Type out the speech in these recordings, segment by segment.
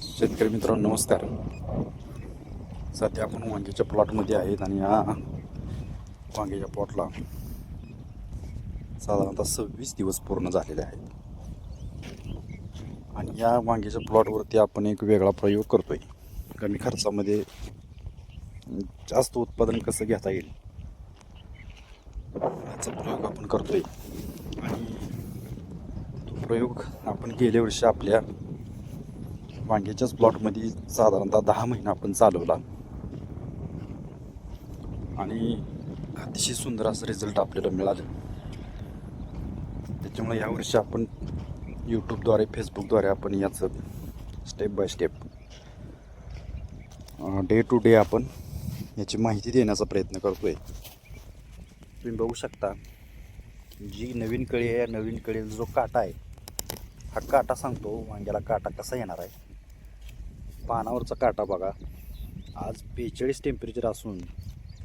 शेतकरी मित्रांनो नमस्कार. सध्या आपण वांग्याच्या प्लॉटमध्ये आहेत आणि या वांग्याच्या प्लॉटला साधारणतः 26 दिवस पूर्ण झालेले आहेत. आणि या वांग्याच्या प्लॉटवरती आपण एक वेगळा प्रयोग करतोय. कमी खर्चामध्ये जास्त उत्पादन कसं घेता येईल याचा प्रयोग आपण करतोय. आणि तो प्रयोग आपण गेल्या वर्षी आपल्या वांग्याच्याच प्लॉटमध्ये साधारणतः 10 महिना आपण चालवला आणि अतिशय सुंदर असं रिझल्ट आपल्याला मिळालं. त्याच्यामुळे यावर्षी आपण यूट्यूबद्वारे फेसबुकद्वारे आपण याचं step by step day to day आपण याची माहिती देण्याचा प्रयत्न करतोय. तुम्ही बघू शकता जी नवीन कळी आहे, या नवीन कळीचा जो काटा आहे हा काटा सांगतो वांग्याला काटा कसा येणार आहे. पानावरचा काटा बघा, आज 42 टेम्परेचर असून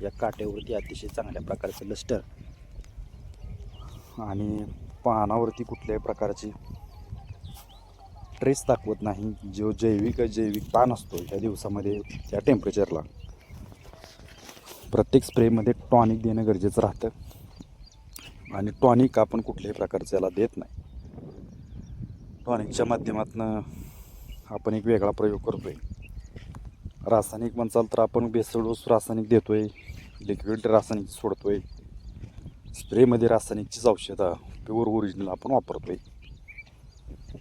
या काट्यावरती अतिशय चांगल्या प्रकारचं लस्टर आणि पानावरती कुठल्याही प्रकारची ट्रेस दाखवत नाही. जो जैविक पान असतो ह्या दिवसामध्ये त्या टेम्परेचरला प्रत्येक स्प्रेमध्ये टॉनिक देणं गरजेचं राहतं आणि टॉनिक आपण कुठल्याही प्रकारचं याला देत नाही. टॉनिकच्या माध्यमातून आपण एक वेगळा प्रयोग करतोय. रासायनिक म्हणसाल तर आपण बेसल डोस रासायनिक देतोय, लिक्विड रासायनिक सोडतोय, स्प्रेमध्ये रासायनिकचीच औषधं प्युअर ओरिजिनल आपण वापरतोय.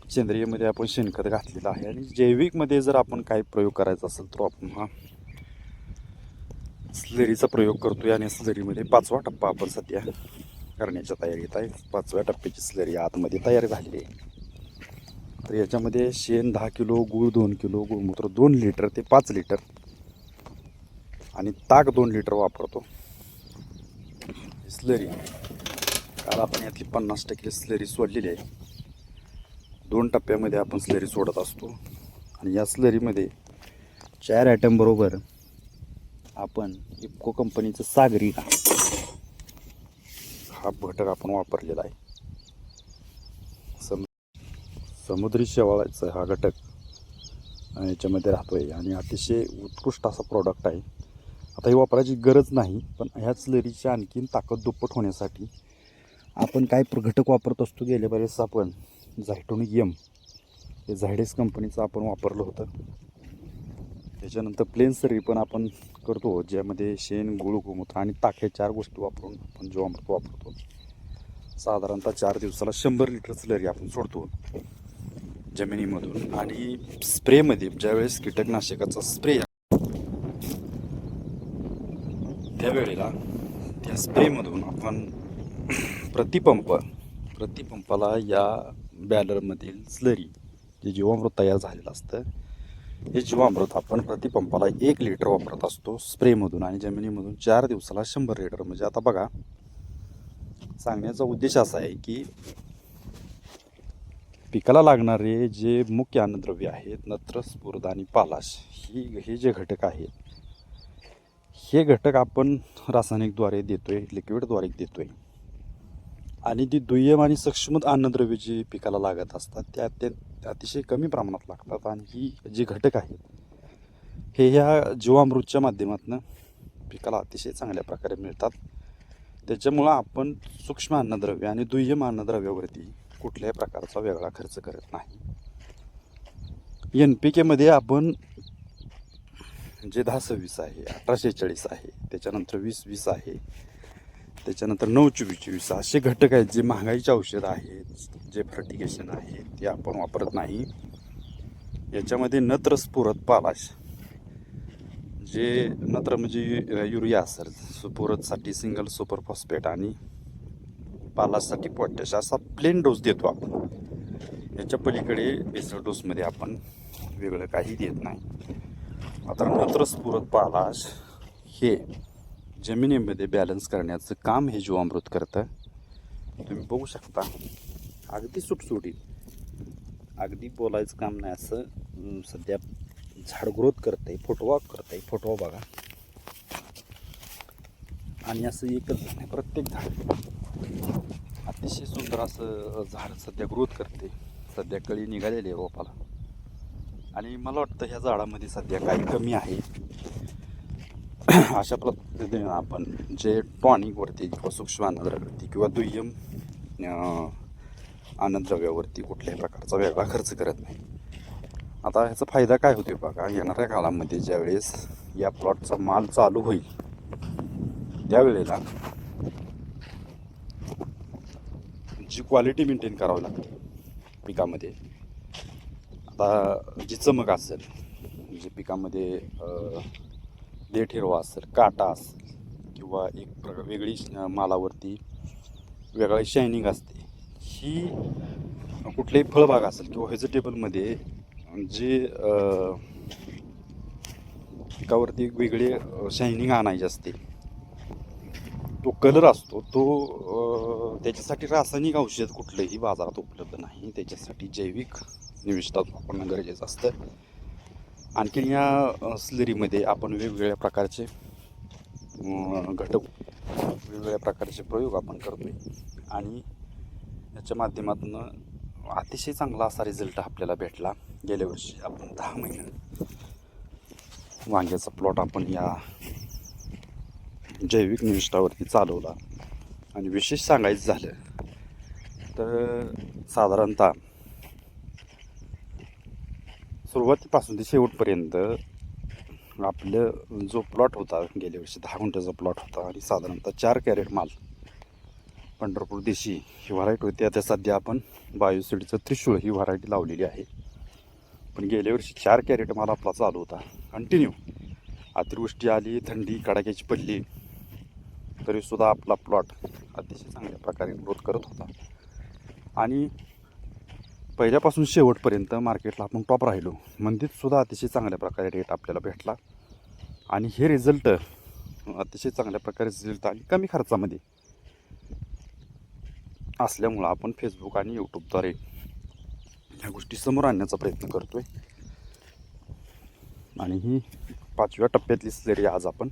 सेंद्रियमध्ये आपण शेणखत घातलेलं आहे आणि जैविकमध्ये जर आपण काही प्रयोग करायचा असेल तर आपण हा स्लरीचा प्रयोग करतोय. आणि स्लरीमध्ये 5वा टप्पा आपण सध्या करण्याच्या तयारीत आहे. 5व्या टप्प्याची स्लरी आतमध्ये तयार झालेली आहे. तर याच्यामध्ये शेण 10 किलो, गूळ 2 किलो, गोमूत्र 2 लिटर ते 5 लिटर आणि ताक 2 लिटर वापरतो. स्लरी काल आपण यातली 50% स्लरी सोडलेली आहे. 2 टप्प्यामध्ये आपण स्लरी सोडत असतो आणि या स्लरीमध्ये 4 आयटम बरोबर आपण इफ्को कंपनीचं सागरी हा घटक आपण वापरलेला आहे. समुद्री शेवाळाचा हा घटक याच्यामध्ये राहतोय आणि अतिशय उत्कृष्ट असा प्रॉडक्ट आहे. आता ही वापरायची गरज नाही, पण ह्या स्लरीची आणखीन ताकद दुप्पट होण्यासाठी आपण काय घटक वापरत असतो. गेल्या वेळेस आपण झायटोनिक एम हे झायडेस कंपनीचं आपण वापरलं होतं. त्याच्यानंतर प्लेन स्लरी पण आपण करतो, ज्यामध्ये शेण, गूळ, गोमूत्र आणि ताक हे 4 गोष्टी वापरून आपण जीवामृत वापरतो. साधारणतः 4 दिवसाला 100 लिटर स्लरी आपण सोडतो जमिनीमधून. आणि स्प्रेमध्ये ज्यावेळेस कीटकनाशकाचा स्प्रे त्यावेळेला त्या स्प्रेमधून आपण प्रतिपंपाला या बॅलरमधील स्लरी जे जीवामृत तयार झालेलं असतं हे जीवामृत आपण प्रतिपंपाला 1 लिटर वापरत असतो स्प्रेमधून. आणि जमिनीमधून 4 दिवसाला 100 लिटर. म्हणजे आता बघा, सांगण्याचा उद्देश असा आहे की पिकाला लागणारे जे मुख्य अन्नद्रव्य आहेत, नत्र, स्फुरद आणि पालाश, हे जे घटक आहेत हे घटक आपण रासायनिकद्वारे देतोय, लिक्विडद्वारे देतोय. आणि ती दुय्यम आणि सूक्ष्म अन्नद्रव्य जी पिकाला लागत असतात त्या अतिशय कमी प्रमाणात लागतात. आणि ही जी घटक आहेत हे ह्या जीवामृतच्या माध्यमातून पिकाला अतिशय चांगल्या प्रकारे मिळतात. त्याच्यामुळं आपण सूक्ष्म अन्नद्रव्य आणि दुय्यम अन्नद्रव्यावरती कुठल्याही प्रकारचा वेगळा खर्च करत नाही. NPK मध्ये आपण जे 10-26 आहे, 18-46 आहे, त्याच्यानंतर 20-20 आहे, त्याच्यानंतर 9-24-24 असे घटक आहेत जे महागाईचे औषध आहेत, जे फर्टिगेशन आहे ते आपण वापरत नाही. याच्यामध्ये नत्र, स्फुरद, पालाश, जे नत्र म्हणजे युरिया असेल, स्फुरदसाठी सिंगल सुपर फॉस्फेट आणि पालाशसाठी पोटॅश असा प्लेन डोस देतो आपण. याच्या पलीकडे बेसल डोसमध्ये आपण वेगळं काही देत नाही. आता नत्र, स्फुरद, पालाश हे जमिनीमध्ये बॅलन्स करण्याचं काम हे जीवामृत करतं. तुम्ही बघू शकता अगदी सुटसुटीत, अगदी बोलायचं काम नाही असं सध्या झाड ग्रोथ करतंय, फुटवा बघा. आणि असं एकच नाही, प्रत्येक झाड अतिशय सुंदर असं झाड सध्या ग्रोथ करते. सध्या कळी निघालेली आहे रोपाला. आणि मला वाटतं ह्या झाडामध्ये सध्या काही कमी आहे. अशा पद्धतीने आपण जे टॉनिकवरती किंवा सूक्ष्म अन्नद्रव्यावरती किंवा दुय्यम अन्नद्रव्यावरती कुठल्याही प्रकारचा वेगळा खर्च करत नाही. आता ह्याचा फायदा काय होतो बघा, येणाऱ्या काळामध्ये ज्यावेळेस या प्लॉटचा माल चालू होईल त्यावेळेला जी क्वालिटी मेंटेन करावी लागते पिकामध्ये, आता जी चमक असेल, जी पिकामध्ये देठ हिरवा असेल, काटा असेल किंवा एक वेगळी मालावरती वेगळी शायनिंग असते, ही कुठलेही फळबाग असेल किंवा व्हेजिटेबलमध्ये जे पिकावरती एक वेगळे शायनिंग आणायची असते, तो कलर असतो तो त्याच्यासाठी रासायनिक औषध कुठलंही बाजारात उपलब्ध नाही. त्याच्यासाठी जैविक निविष्ठात वापरणं गरजेचं असतं. आणखीन या स्लरीमध्ये आपण वेगवेगळ्या प्रकारचे घटक, वेगवेगळ्या प्रकारचे प्रयोग आपण करतोय आणि याच्या माध्यमातून अतिशय चांगला असा रिझल्ट आपल्याला भेटला. गेल्या वर्षी आपण 10 महिन्यात वांग्याचा प्लॉट आपण या जैविक निविष्ठावरती चालवला. आणि विशेष सांगायचं झालं तर साधारणतः सुरुवातीपासून ते शेवटपर्यंत आपलं जो प्लॉट होता, गेल्या वर्षी 10 गुंठ्याचा प्लॉट होता आणि साधारणतः 4 कॅरेट माल पंढरपूर देशी ही व्हरायटी होती. आता सध्या आपण बायोसिडचं त्रिशूळ ही व्हरायटी लावलेली आहे. पण गेल्या वर्षी 4 कॅरेट माल आपला चालू होता कंटिन्यू. अतिवृष्टी आली, थंडी कडाक्याची पडली, तरीसुद्धा आपला प्लॉट अतिशय चांगल्या प्रकारे ग्रोथ करत होता आणि पहिल्यापासून शेवटपर्यंत मार्केटला आपण टॉप राहिलो. मंदीत सुद्धा अतिशय चांगल्या प्रकारे रेट आपल्याला भेटला आणि हे रिझल्ट अतिशय चांगल्या प्रकारे रिझल्ट आणि कमी खर्चामध्ये असल्यामुळं आपण फेसबुक आणि यूट्यूबद्वारे ह्या गोष्टी समोर आणण्याचा प्रयत्न करतोय. आणि ही 5व्या टप्प्यातली स्लरी आज आपण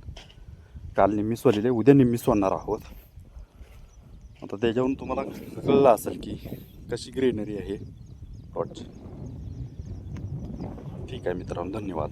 काल निम्मी सोडलेली, उद्या निम्मी सोडणार आहोत. आता त्याच्यावरून तुम्हाला कळलं असेल की कशी ग्रीनरी आहे प्लॉटची. ठीक आहे मित्रांनो, धन्यवाद.